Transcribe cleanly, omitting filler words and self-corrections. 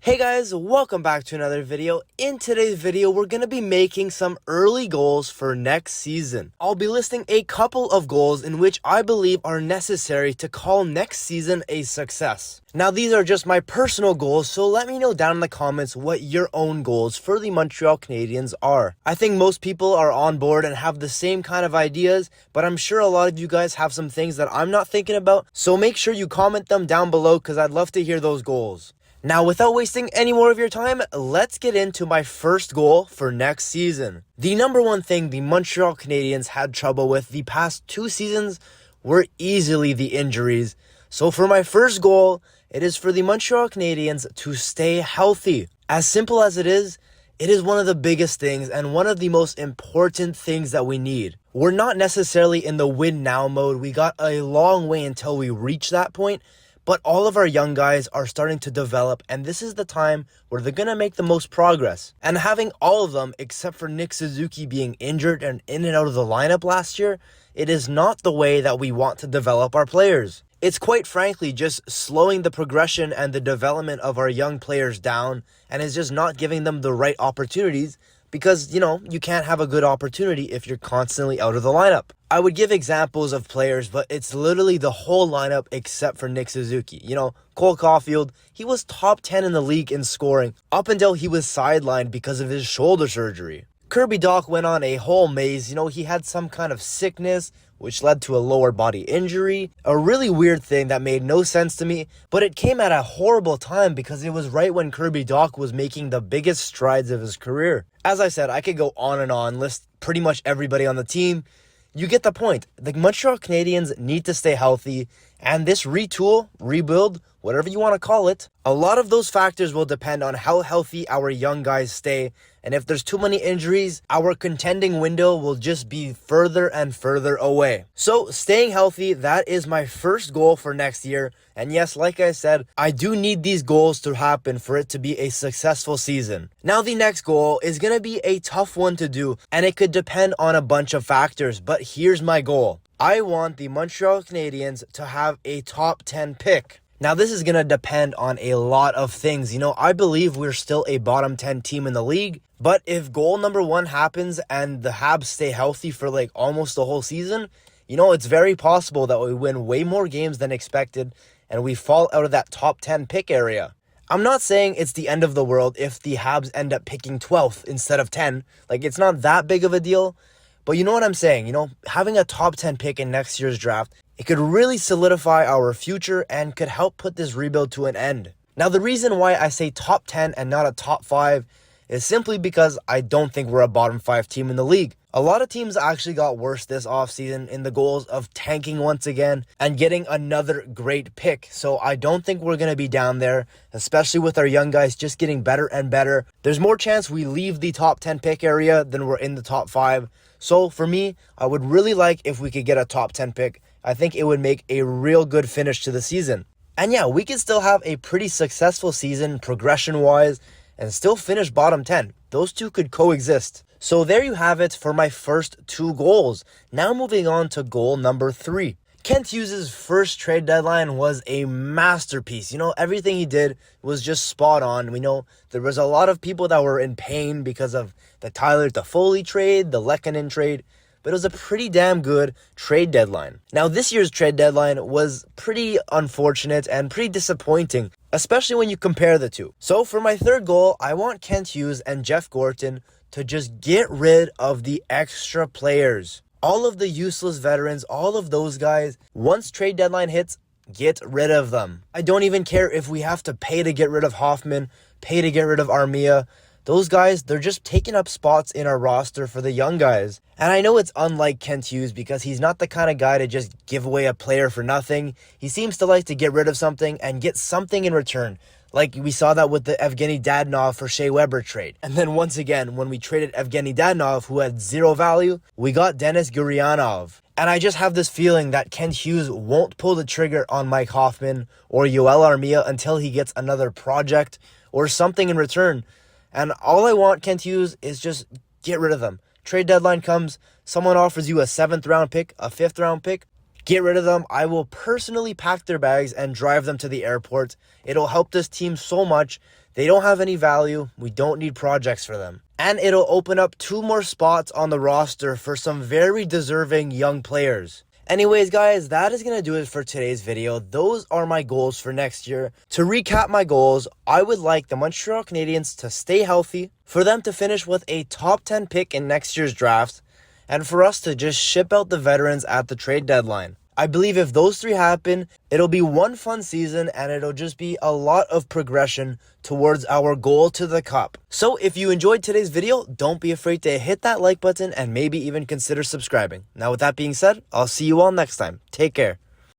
Hey guys, welcome back to another video. In today's video, we're going to be making some early goals for next season. I'll be listing a couple of goals in which I believe are necessary to call next season a success. Now, these are just my personal goals, so let me know down in the comments what your own goals for the Montreal Canadiens are. I think most people are on board and have the same kind of ideas, but I'm sure a lot of you guys have some things that I'm not thinking about, so make sure you comment them down below because I'd love to hear those goals. Now, without wasting any more of your time, let's get into my first goal for next season. The number one thing the Montreal Canadiens had trouble with the past 2 seasons were easily the injuries. So for my first goal, it is for the Montreal Canadiens to stay healthy. As simple as it is one of the biggest things and one of the most important things that we need. We're not necessarily in the win now mode. We got a long way until we reach that point. But all of our young guys are starting to develop, and this is the time where they're going to make the most progress. And having all of them, except for Nick Suzuki being injured and in and out of the lineup last year, it is not the way that we want to develop our players. It's quite frankly just slowing the progression and the development of our young players down, and is just not giving them the right opportunities. Because, you can't have a good opportunity if you're constantly out of the lineup. I would give examples of players, but it's literally the whole lineup except for Nick Suzuki. Cole Caulfield, he was top 10 in the league in scoring up until he was sidelined because of his shoulder surgery. Kirby Dach went on a whole maze. He had some kind of sickness, which led to a lower body injury. A really weird thing that made no sense to me, but it came at a horrible time because it was right when Kirby Dach was making the biggest strides of his career. As I said, I could go on and on, list pretty much everybody on the team. You get the point. The Montreal Canadiens need to stay healthy, and this retool, rebuild, whatever you want to call it, a lot of those factors will depend on how healthy our young guys stay. And if there's too many injuries, our contending window will just be further and further away. So staying healthy, that is my first goal for next year. And yes, like I said, I do need these goals to happen for it to be a successful season. Now the next goal is going to be a tough one to do, and it could depend on a bunch of factors, but here's my goal. I want the Montreal Canadiens to have a top 10 pick. Now, this is going to depend on a lot of things. I believe we're still a bottom 10 team in the league. But if goal number 1 happens and the Habs stay healthy for almost the whole season, it's very possible that we win way more games than expected and we fall out of that top 10 pick area. I'm not saying it's the end of the world if the Habs end up picking 12th instead of 10. It's not that big of a deal. But you know what I'm saying? Having a top 10 pick in next year's draft, it could really solidify our future and could help put this rebuild to an end. Now, the reason why I say top 10 and not a top 5 is simply because I don't think we're a bottom 5 team in the league. A lot of teams actually got worse this offseason in the goals of tanking once again and getting another great pick. So I don't think we're going to be down there, especially with our young guys just getting better and better. There's more chance we leave the top 10 pick area than we're in the top 5. So for me, I would really like if we could get a top 10 pick. I think it would make a real good finish to the season. And yeah, we could still have a pretty successful season progression-wise and still finish bottom 10. Those two could coexist. So there you have it for my first 2 goals. Now moving on to goal number 3. Kent Hughes' first trade deadline was a masterpiece. Everything he did was just spot on. We know there was a lot of people that were in pain because of the Tyler Toffoli trade, the Lehkonen trade, but it was a pretty damn good trade deadline. Now, this year's trade deadline was pretty unfortunate and pretty disappointing, especially when you compare the two. So for my third goal, I want Kent Hughes and Jeff Gorton to just get rid of the extra players. All of the useless veterans, all of those guys, once trade deadline hits, get rid of them. I don't even care if we have to pay to get rid of Hoffman, pay to get rid of Armia. Those guys, they're just taking up spots in our roster for the young guys. And I know it's unlike Kent Hughes because he's not the kind of guy to just give away a player for nothing. He seems to like to get rid of something and get something in return. Like we saw that with the Evgeny Dadonov for Shea Weber trade. And then once again, when we traded Evgeny Dadonov, who had 0 value, we got Denis Gurianov. And I just have this feeling that Kent Hughes won't pull the trigger on Mike Hoffman or Yoel Armia until he gets another project or something in return. And all I want Kent Hughes is just get rid of them. Trade deadline comes, someone offers you a 7th round pick, a 5th round pick, get rid of them. I will personally pack their bags and drive them to the airport. It'll help this team so much. They don't have any value. We don't need projects for them. And it'll open up 2 more spots on the roster for some very deserving young players. Anyways, guys, that is going to do it for today's video. Those are my goals for next year. To recap my goals, I would like the Montreal Canadiens to stay healthy, for them to finish with a top 10 pick in next year's draft, and for us to just ship out the veterans at the trade deadline. I believe if those 3 happen, it'll be one fun season and it'll just be a lot of progression towards our goal to the cup. So if you enjoyed today's video, don't be afraid to hit that like button and maybe even consider subscribing. Now with that being said, I'll see you all next time. Take care.